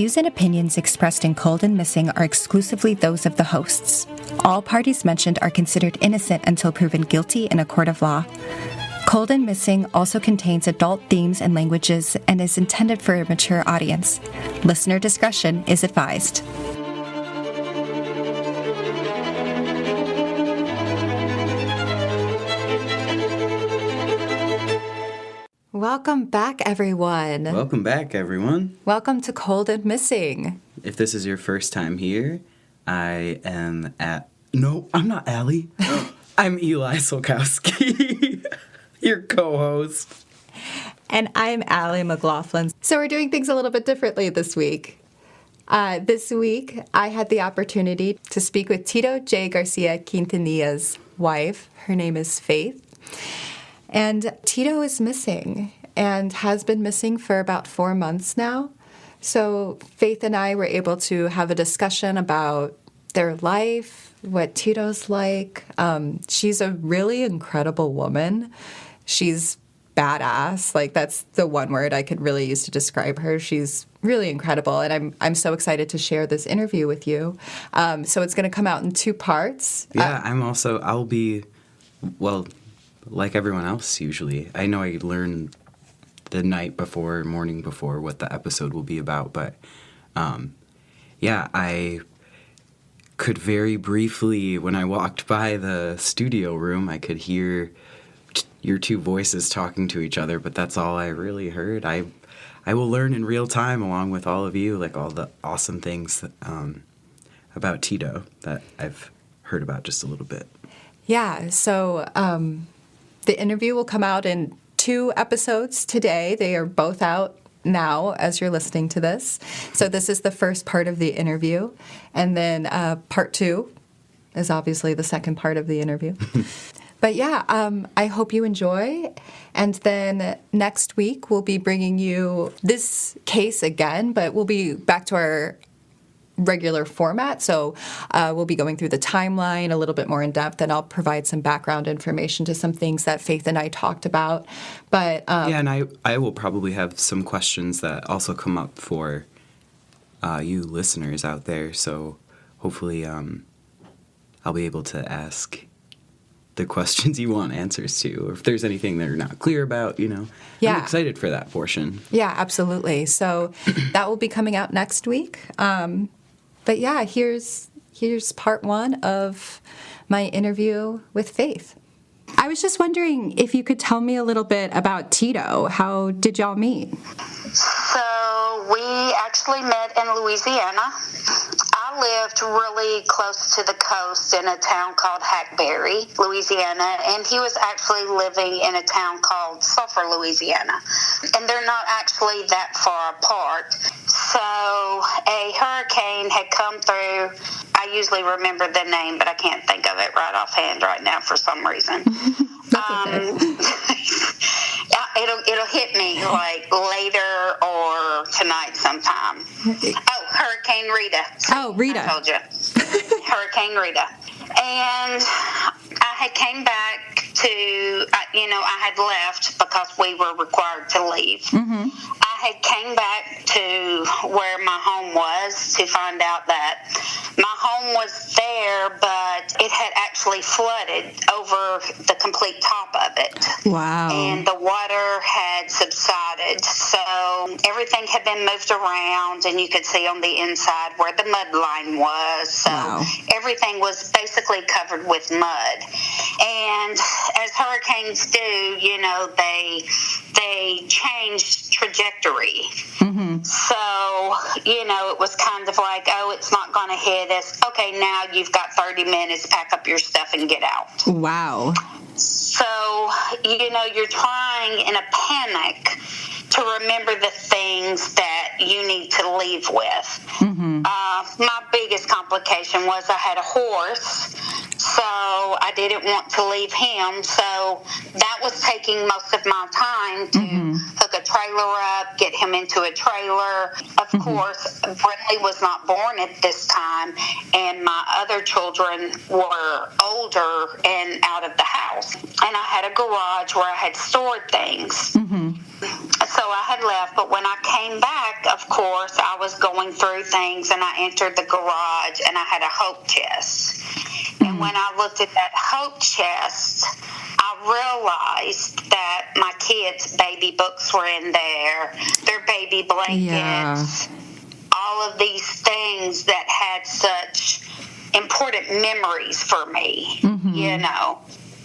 views and opinions expressed in Cold and Missing are exclusively those of the hosts. All parties mentioned are considered innocent until proven guilty in a court of law. Cold and Missing also contains adult themes and languages and is intended for a mature audience. Listener discretion is advised. Welcome back, everyone. Welcome back, everyone. Welcome to Cold and Missing. If this is your first time here, I am No, I'm not Allie. I'm Eli Solkowski, your co-host. And I'm Allie McLaughlin. So we're doing things a little bit differently this week. This week, I had the opportunity to speak with Tito J. Garcia Quintanilla's wife. Her name is Faith. And Tito is missing and has been missing for about 4 months now. So Faith and I were able to have a discussion about their life, what Tito's like. She's a really incredible woman. She's badass. Like, that's the one word I could really use to describe her. She's really incredible, and I'm so excited to share this interview with you. So it's going to come out in 2 parts. Yeah, I'll be, well, like everyone else usually. I know I learn the night before, morning before, what the episode will be about, but yeah, I could very briefly, when I walked by the studio room, I could hear your 2 voices talking to each other, but that's all I really heard. I will learn in real time along with all of you, like all the awesome things about Tito that I've heard about just a little bit. Yeah, so the interview will come out in 2 episodes today. They are both out now as you're listening to this. So this is the first part of the interview. And then part 2 is obviously the second part of the interview. But yeah, I hope you enjoy. And then next week, we'll be bringing you this case again, but we'll be back to our regular format. So we'll be going through the timeline a little bit more in depth, and I'll provide some background information to some things that Faith and I talked about. But yeah, and I will probably have some questions that also come up for you listeners out there. So hopefully I'll be able to ask the questions you want answers to, or if there's anything they're not clear about, Yeah. I'm excited for that portion. Yeah, absolutely. So that will be coming out next week. But yeah, here's part 1 of my interview with Faith. I was just wondering if you could tell me a little bit about Tito. How did y'all meet? So we actually met in Louisiana. I lived really close to the coast in a town called Hackberry, Louisiana, and he was actually living in a town called Sulphur, Louisiana. And they're not actually that far apart. So a hurricane had come through. I usually remember the name, but I can't think of it right offhand right now for some reason. It'll hit me like later or tonight sometime. Oh, Hurricane Rita. Oh, Rita. I told you. Hurricane Rita. And I had came back to, I had left because we were required to leave. Mm-hmm. I had came back to where my home was to find out that my home was there, but it had actually flooded over the complete top of it. Wow. And the water had subsided. So everything had been moved around, and you could see on the inside where the mud line was. So wow. Everything was basically covered with mud. And as hurricanes do, they change trajectory. Mm-hmm. So, it was kind of like, oh, it's not going to hit us. Okay, now you've got 30 minutes, pack up your stuff and get out. Wow. So, you're trying in a panic to remember the things that you need to leave with. Mm-hmm. My biggest complication was I had a horse, so I didn't want to leave him. So that was taking most of my time to hook a trailer up, get him into a trailer. Of course, Brinley was not born at this time, and my other children were older and out of the house. And I had a garage where I had stored things. so I had left, but when I came back, of course, I was going through things, and I entered the garage, and I had a hope chest. And when I looked at that hope chest, I realized that my kids' baby books were in there, their baby blankets, all of these things that had such important memories for me, you know.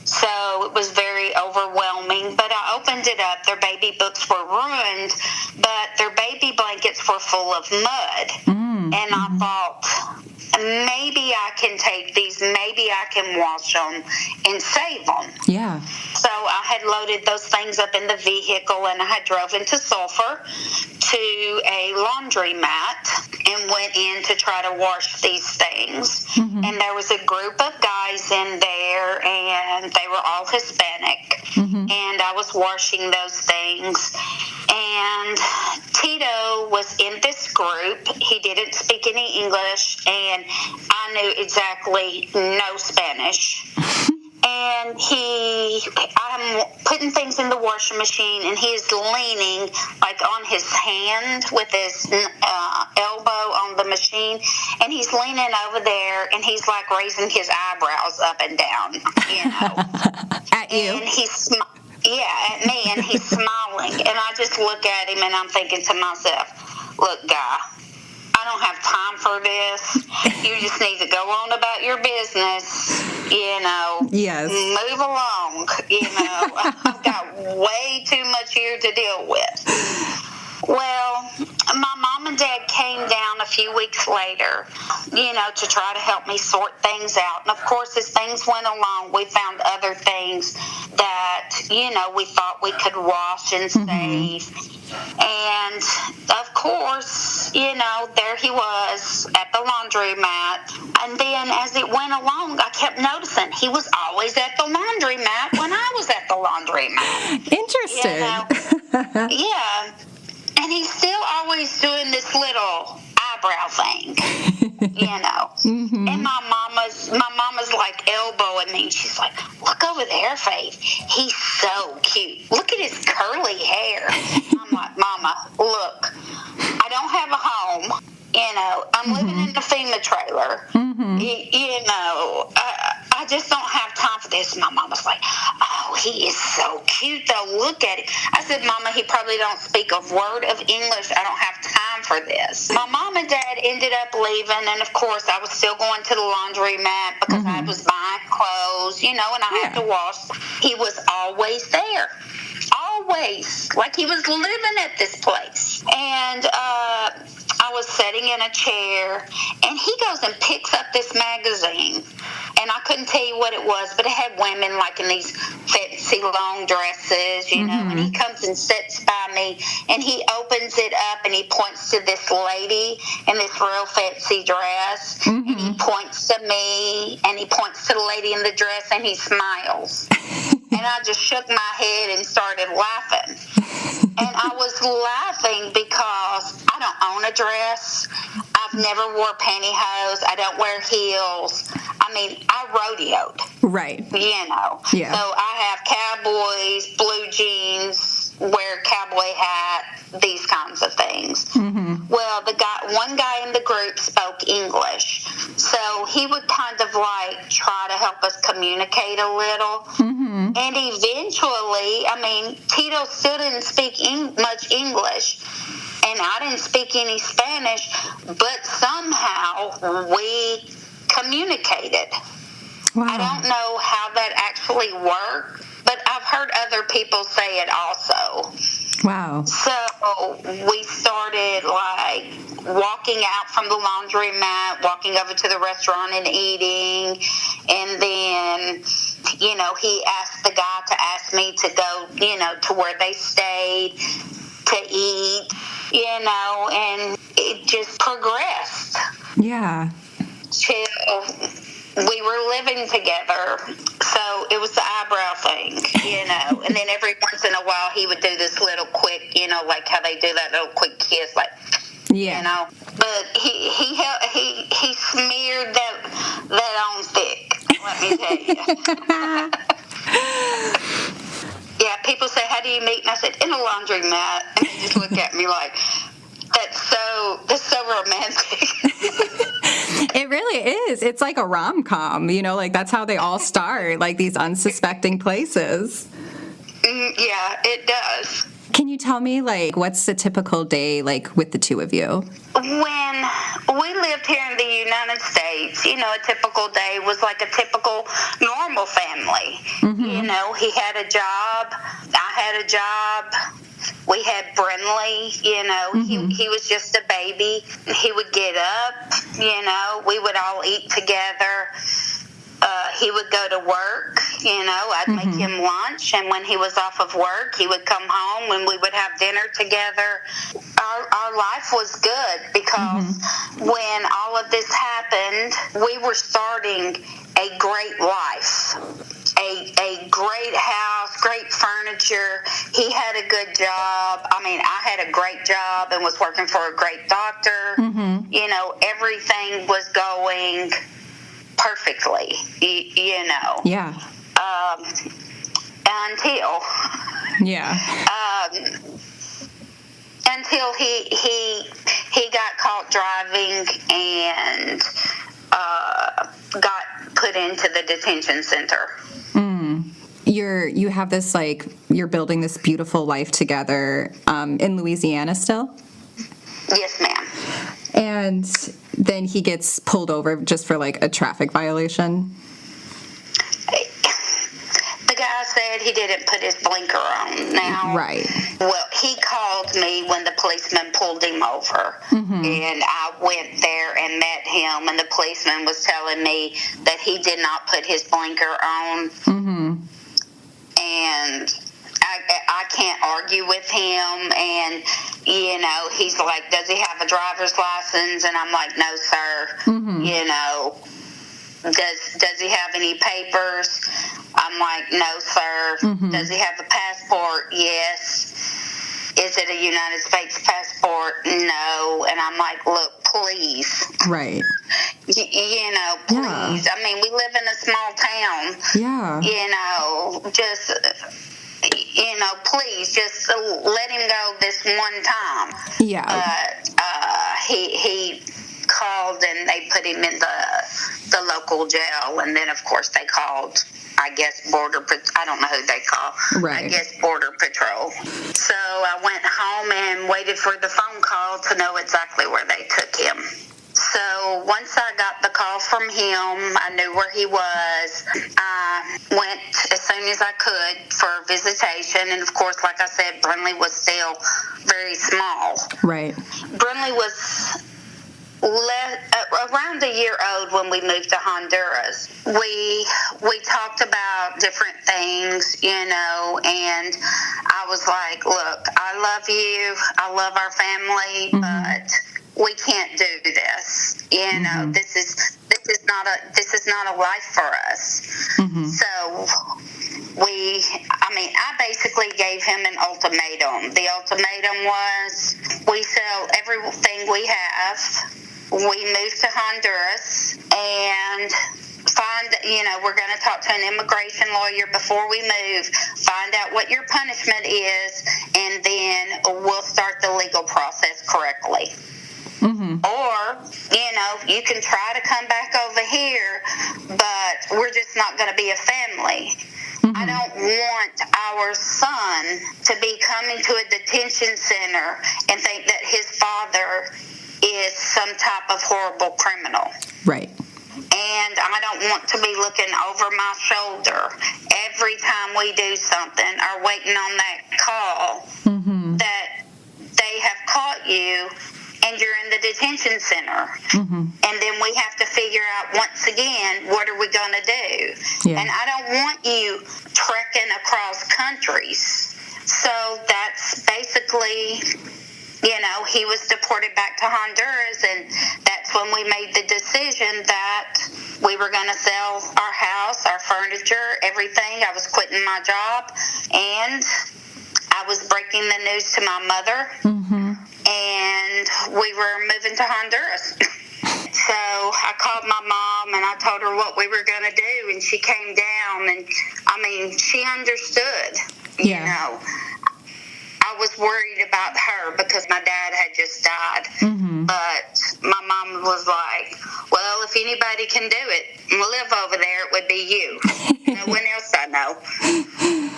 So it was very overwhelming, but I opened it up. Their baby books were ruined, but their baby blankets were full of mud. And I thought, maybe I can take these, maybe I can wash them and save them. Yeah. So I had loaded those things up in the vehicle, and I had drove into Sulphur to a laundromat and went in to try to wash these things. And there was a group of guys in there, and they were all Hispanic. And I was washing those things. And Tito was in this group. He didn't speak any English, and I knew exactly no Spanish. And I'm putting things in the washing machine, and he's leaning like on his hand with his elbow on the machine, and he's leaning over there, and he's like raising his eyebrows up and down, you know. At you? And at me, and he's smiling, and I just look at him, and I'm thinking to myself, look, guy, I don't have time for this. You just need to go on about your business, you know. Yes. Move along, you know. I've got way too much here to deal with. Well, my mom and dad came down a few weeks later, you know, to try to help me sort things out. And, of course, as things went along, we found other things that, you know, we thought we could wash and save. And, of course, you know, there he was at the laundromat. And then as it went along, I kept noticing he was always at the laundromat when I was at the laundromat. Interesting. You know? Yeah. And he's still always doing this little eyebrow thing, you know. And my mama's like elbowing me. She's like, look over there, Faith. He's so cute. Look at his curly hair. I'm like, Mama, look, I don't have a home. You know, I'm living in the FEMA trailer. You know, I just don't have time for this. My mama's like, oh, he is so cute, though. Look at it. I said, Mama, he probably don't speak a word of English. I don't have time for this. My mom and dad ended up leaving, and, of course, I was still going to the laundromat because I was buying clothes, you know, and I had to wash. He was always there. Always. Like he was living at this place. And I was sitting in a chair, and he goes and picks up this magazine, and I couldn't tell you what it was, but it had women like in these fancy long dresses, you know, and he comes and sits by me, and he opens it up, and he points to this lady in this real fancy dress, and he points to me, and he points to the lady in the dress, and he smiles. And I just shook my head and started laughing. And I was laughing because I don't own a dress. I've never wore pantyhose. I don't wear heels. I mean, I rodeoed. Right. You know. Yeah. So I have cowboys, blue jeans, wear cowboy hat, these kinds of things. Well, one guy in the group spoke English. So he would kind of like try to help us communicate a little. And eventually, I mean, Tito still didn't speak much English, and I didn't speak any Spanish, but somehow we communicated. Wow. I don't know how that actually worked, but I've heard other people say it also. Wow. So we started like walking out from the laundromat, walking over to the restaurant and eating. And then, you know, he asked the guy to ask me to go, you know, to where they stayed to eat, you know, and it just progressed. Yeah. Till we were living together, so it was the eyebrow thing, you know. And then every once in a while, he would do this little quick, you know, like how they do that little quick kiss, like, you know. But he smeared that on thick. Let me tell you. Yeah, people people say, how do you meet? And I said, in a laundromat. And they just look at me like, that's so romantic. It really is. It's like a rom-com, like that's how they all start, like these unsuspecting places. Yeah, it does. Can you tell me, like, what's a typical day like with the two of you? When we lived here in the United States, a typical day was like a typical normal family. Mm-hmm. He had a job, I had a job. We had Brinley, mm-hmm. he was just a baby. He would get up, we would all eat together. He would go to work, I'd mm-hmm. make him lunch, and when he was off of work, he would come home and we would have dinner together. Our life was good because mm-hmm. when all of this happened, we were starting a great life. A great house, great furniture. He had a good job. I had a great job and was working for a great doctor. Mm-hmm. Everything was going perfectly, Yeah. Until. Yeah. Until he got caught driving and got put into the detention center. You have this, like, you're building this beautiful life together in Louisiana still? Yes, ma'am. And then he gets pulled over just for, like, a traffic violation? The guy said he didn't put his blinker on. Now, right. Well, he called me when the policeman pulled him over, mm-hmm. and I went there and met him, and the policeman was telling me that he did not put his blinker on. Mm-hmm. And I can't argue with him, and he's like, does he have a driver's license? And I'm like, no, sir. Mm-hmm. Does he have any papers? I'm like, no, sir. Mm-hmm. Does he have a passport? Yes. Is it a United States passport? No. And I'm like, look, please. Right. Please. Yeah. We live in a small town. Yeah. Just, please, just let him go this one time. Yeah. He called and they put him in the local jail, and then of course they called, I guess, I don't know who they call. Right. I guess Border Patrol. So I went home and waited for the phone call to know exactly where they took him. So once I got the call from him, I knew where he was. I went as soon as I could for a visitation. And, of course, like I said, Brinley was still very small. Right. Brinley was around a year old when we moved to Honduras. We talked about different things, and I was like, look, I love you. I love our family, mm-hmm. but we can't do this. Mm-hmm. This is not a life for us. Mm-hmm. So I basically gave him an ultimatum. The ultimatum was, we sell everything we have, we move to Honduras, and we're going to talk to an immigration lawyer before we move, find out what your punishment is, and then we'll start the legal process correctly. Mm-hmm. Or, you can try to come back over here, but we're just not going to be a family. Mm-hmm. I don't want our son to be coming to a detention center and think that his father is some type of horrible criminal. Right. And I don't want to be looking over my shoulder every time we do something or waiting on that call, mm-hmm. that they have caught you and you're in the detention center. Mm-hmm. And then we have to figure out, once again, what are we going to do? Yeah. And I don't want you trekking across countries. So that's basically, he was deported back to Honduras, and that's when we made the decision that we were going to sell our house, our furniture, everything. I was quitting my job, and I was breaking the news to my mother, mm-hmm. and we were moving to Honduras. So I called my mom mom, and I told her what we were going to do, and she came down, and, I mean, she understood, you know. I was worried about her because my dad had just died. But my mom was like, well, if anybody can do it and live over there, it would be you. No one else I know.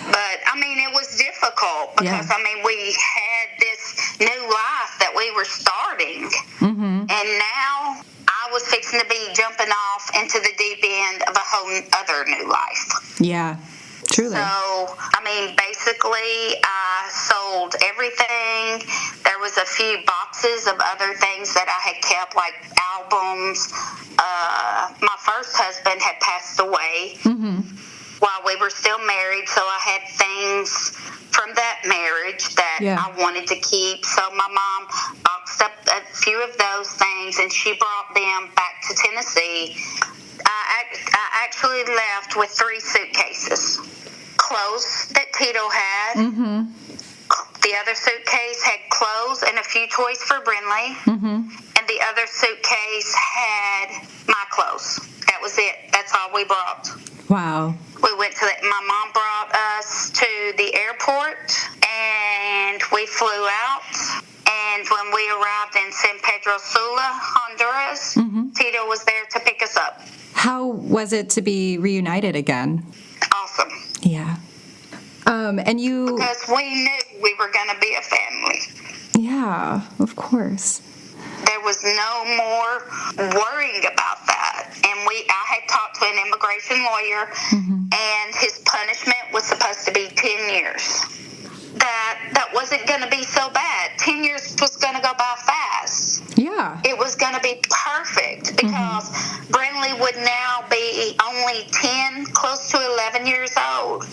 But, I mean, it was difficult because, I mean, we had this new life that we were starting. And now I was fixing to be jumping off into the deep end of a whole other new life. Yeah. Truly. So, I mean, basically, I sold everything. There was a few boxes of other things that I had kept, like albums. My first husband had passed away while we were still married, so I had things from that marriage that I wanted to keep. So my mom boxed up a few of those things, and she brought them back to Tennessee. I actually left with 3 suitcases. Clothes that Tito had. The other suitcase had clothes and a few toys for Brinley. And the other suitcase had my clothes. That was it. That's all we brought. Wow. We went to my mom brought us to the airport, and we flew out. And when we arrived in San Pedro Sula, Honduras, Tito was there to pick us up. How was it to be reunited again? Awesome. Yeah. And you... Because we knew we were going to be a family. Yeah, of course. There was no more worrying about that. And I had talked to an immigration lawyer, and his punishment was supposed to be 10 years. That wasn't going to be so bad. 10 years was going to go by fast. Yeah. It was going to be perfect because Brinley would now be only 10, close to 11 years old.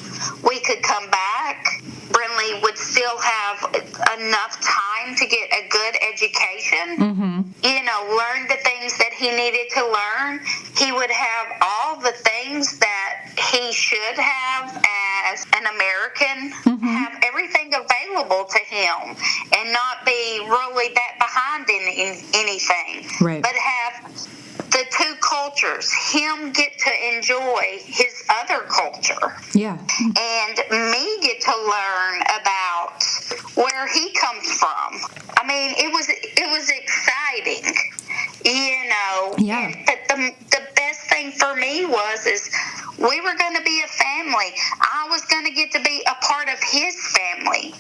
We could come back. Brinley would still have enough time to get a good education, you know, learn the things that he needed to learn. He would have all the things that he should have as an American, have everything available to him and not be really that behind in anything, but have the 2 cultures, him get to enjoy his other culture. Yeah. And me get to learn about where he comes from. I mean, it was exciting, you know. Yeah. But the best thing for me is we were going to be a family. I was going to get to be a part of his family.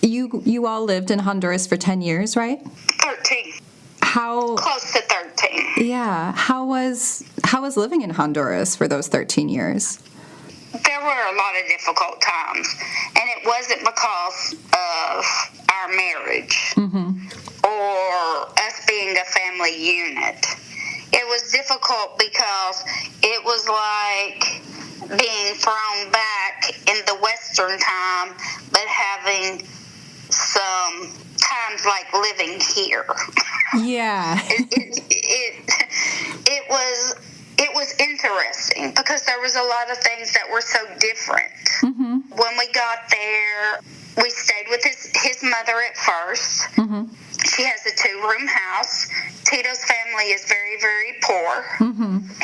You all lived in Honduras for 10 years, right? 13. How... Close to 13. Yeah. How was living in Honduras for those 13 years? There were a lot of difficult times, and it wasn't because of our marriage or us being a family unit. It was difficult because it was like being thrown back in the Western time, but having some times like living here. Yeah. It was interesting because there was a lot of things that were so different. When we got there, we stayed with his mother at first. She has a 2-room house. Tito's family is very, very poor.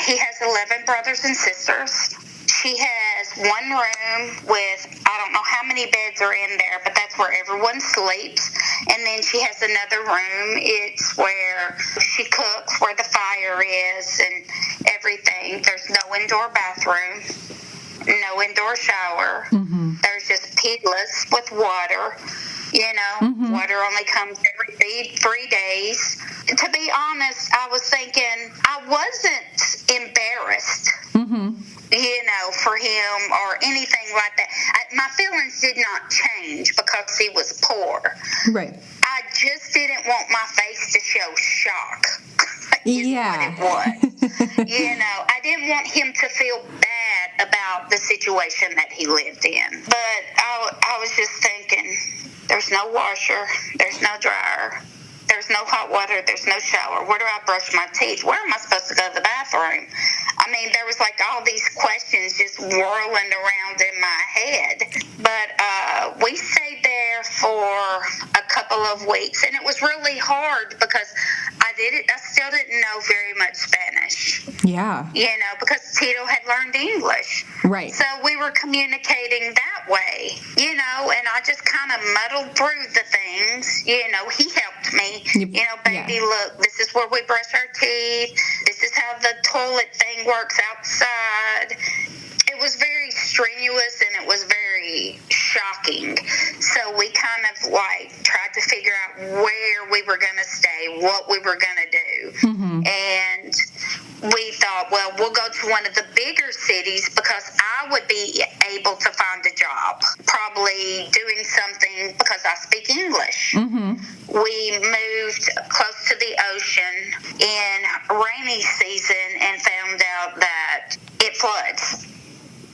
He has 11 brothers and sisters. She has 1 room with, I don't know how many beds are in there, but that's where everyone sleeps. And then she has another room. It's where she cooks, where the fire is and everything. There's no indoor bathroom, no indoor shower. There's just pitless with water. You know, water only comes every 3 days. To be honest, I was thinking I wasn't embarrassed, you know, for him or anything like that. My feelings did not change because he was poor. Right. I just didn't want my face to show shock. Yeah. What it was. You know, I didn't want him to feel bad about the situation that he lived in. But I was just thinking, there's no washer, there's no dryer, there's no hot water, there's no shower. Where do I brush my teeth? Where am I supposed to go to the bathroom? I mean, there was like all these questions just whirling around in my head. But we stayed there for a couple of weeks, and it was really hard because I I still didn't know very much Spanish. Yeah. Because Tito had learned English. Right. So we were communicating that way, and I just kind of muddled through the things. He helped me. Baby, look, this is where we brush our teeth. This is how the toilet thing works outside. It was very strenuous and it was very shocking. So we kind of tried to figure out where we were going to stay, what we were going to do. Mm-hmm. And we thought, well, we'll go to one of the bigger cities because I would be able to find a job, probably doing something because I speak English. Mm-hmm. We moved close to the ocean in rainy season and found out that it floods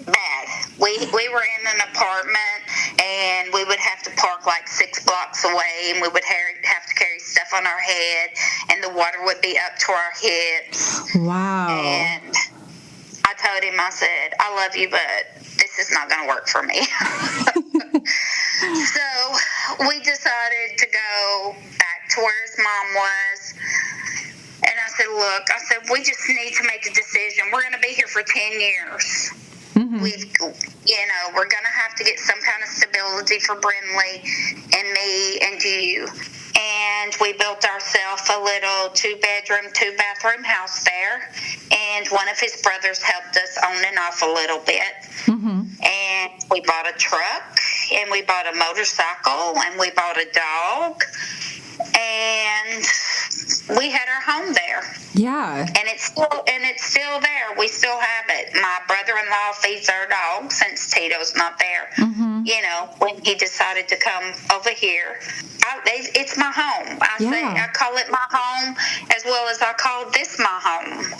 bad. We were in an apartment and we would have to park 6 blocks away, and we would have to carry stuff on our head, and the water would be up to our hips. Wow. And I told him, I said, I love you, but this is not going to work for me. So we decided to go back to where his mom was. And I said, look, we just need to make a decision. We're going to be here for 10 years. Mm-hmm. We're going to have to get some kind of stability for Brinley and me and you. And we built ourselves a little 2-bedroom, 2-bathroom house there. And one of his brothers helped us on and off a little bit. Mm-hmm. And we bought a truck, and we bought a motorcycle, and we bought a dog. And we had our home there. Yeah. And it's still there. We still have it. My brother-in-law feeds our dog since Tito's not there. Mm-hmm. When he decided to come over here. It's my home. I call it my home as well as I call this my home.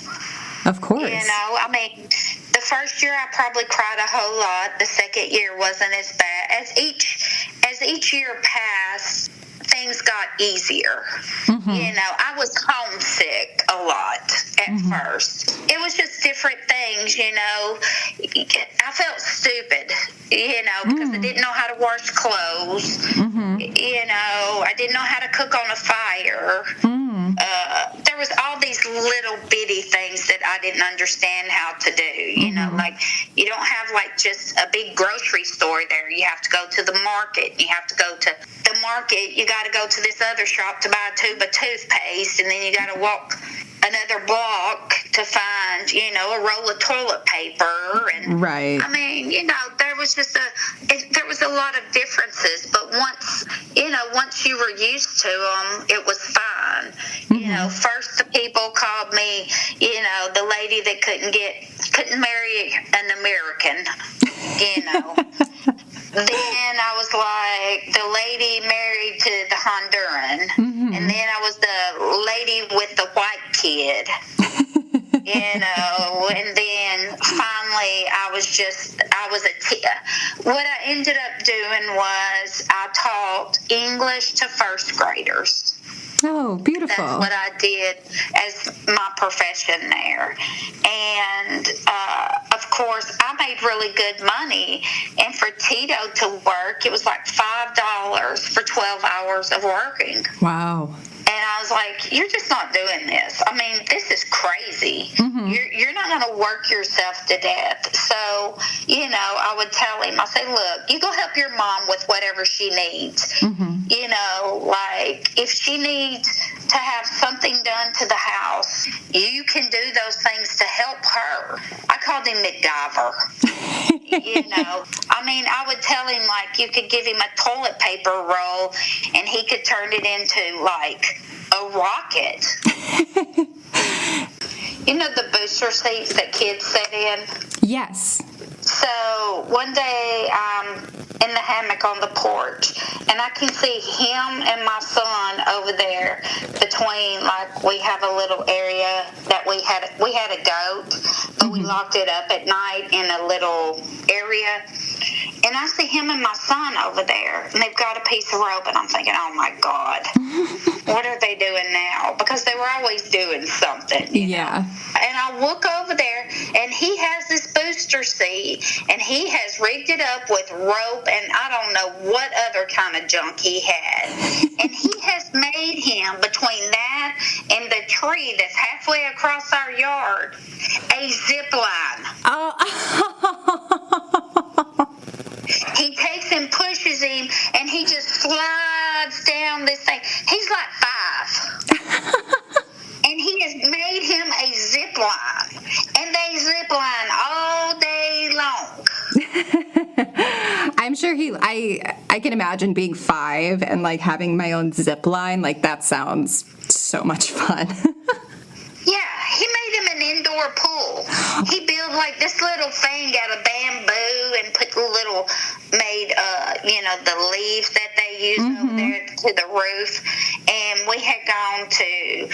Of course. The first year I probably cried a whole lot. The second year wasn't as bad. As each year passed, things got easier. Mm-hmm. I was homesick a lot at first. It was just different things, I felt stupid, because I didn't know how to wash clothes. Mm-hmm. I didn't know how to cook on a fire. Mm-hmm. There was all these little bitty things that I didn't understand how to do. You don't have just a big grocery store there. You have to go to the market. You have to go to the market. You got to go to this other shop to buy a tube of toothpaste, and then you got to walk another block to find, a roll of toilet paper. And right. there was a lot of differences, but once you were used to them, it was fine. Mm-hmm. First the people called me, the lady that couldn't marry an American, Then I was the lady married to the Honduran. Mm-hmm. And then I was the lady with the white kid. And then finally what I ended up doing was I taught English to first graders. Oh, beautiful. That's what I did as my profession there. And, of course, I made really good money. And for Tito to work, it was $5 for 12 hours of working. Wow. And I was like, you're just not doing this. This is crazy. Mm-hmm. You're not going to work yourself to death. So, I would tell him, I say, look, you go help your mom with whatever she needs. Mm-hmm. If she needs to have something done to the house, you can do those things to help her. I called him MacGyver. I would tell him, you could give him a toilet paper roll and he could turn it into, a rocket. The booster seats that kids sit in? Yes. So one day I'm in the hammock on the porch, and I can see him and my son over there between, we have a little area that we had a goat, but we locked it up at night in a little area. And I see him and my son over there, and they've got a piece of rope, and I'm thinking, oh my God, what are they doing now? Because they were always doing something, you know? And I look over there, and he has this booster seat, and he has rigged it up with rope, and I don't know what other kind of junk he had. And he has made him, between that and the tree that's halfway across our yard, a zip line. He takes and pushes him, and he just slides down this thing. He's like 5. And he has made him a zip line. And they zip line all day long. I'm sure I can imagine being 5 and like having my own zip line. Like, that sounds so much fun. Yeah, he made him an indoor pool. He built like this little thing out of bamboo and put the leaves that they use over there to the roof. And we had gone to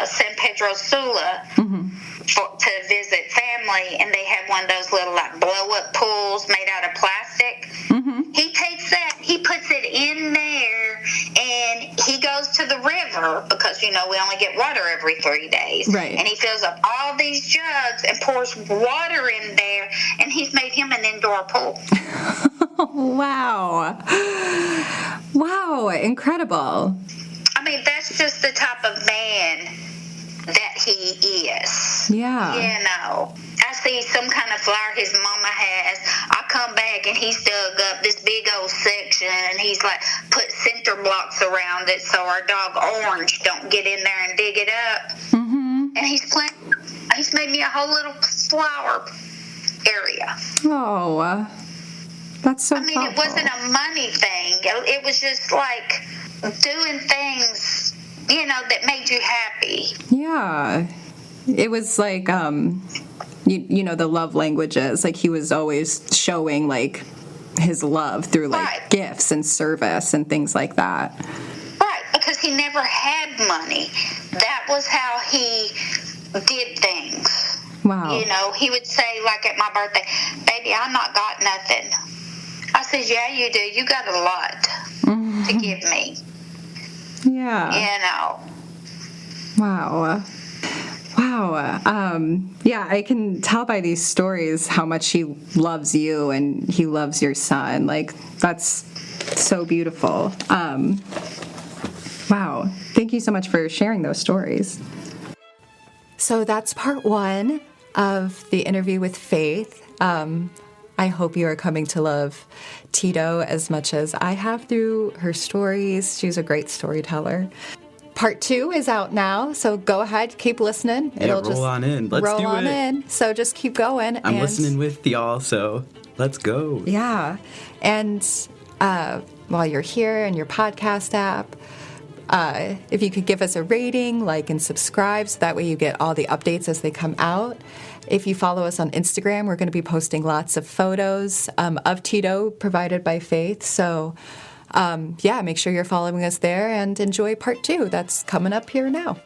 San Pedro Sula to visit family, and they had one of those little like blow-up pools made out of plastic. He takes that, he puts it in there, and he goes to the river because, we only get water every 3 days. Right. And he fills up all these jugs and pours water in there, and he's made him an indoor pool. Wow. Wow, incredible. I mean, that's just the type of man that he is. Yeah. I see some kind of flower his mama has. I come back and he's dug up this big old section, and he's like put center blocks around it so our dog Orange don't get in there and dig it up. And he's made me a whole little flower area. Oh, that's so thoughtful. It wasn't a money thing. It was just like doing things, that made you happy. Yeah. It was like, the love languages. Like, he was always showing, like, his love through, like, gifts and service and things like that. Right, because he never had money. That was how he did things. Wow. He would say, like, at my birthday, baby, I not got nothing. I said, yeah, you do. You got a lot to give me. Yeah. Wow. Yeah, I can tell by these stories how much he loves you and he loves your son. Like, that's so beautiful. Wow. Thank you so much for sharing those stories. So that's part 1 of the interview with Faith. I hope you are coming to love Tito as much as I have through her stories. She's a great storyteller. Part 2 is out now, so go ahead, keep listening. Yeah, roll on in. Let's do it. Roll on in. So just keep going. I'm listening with y'all, so let's go. Yeah. And while you're here in your podcast app, if you could give us a rating, like, and subscribe, so that way you get all the updates as they come out. If you follow us on Instagram, we're going to be posting lots of photos of Tito provided by Faith. So, make sure you're following us there and enjoy part 2. That's coming up here now.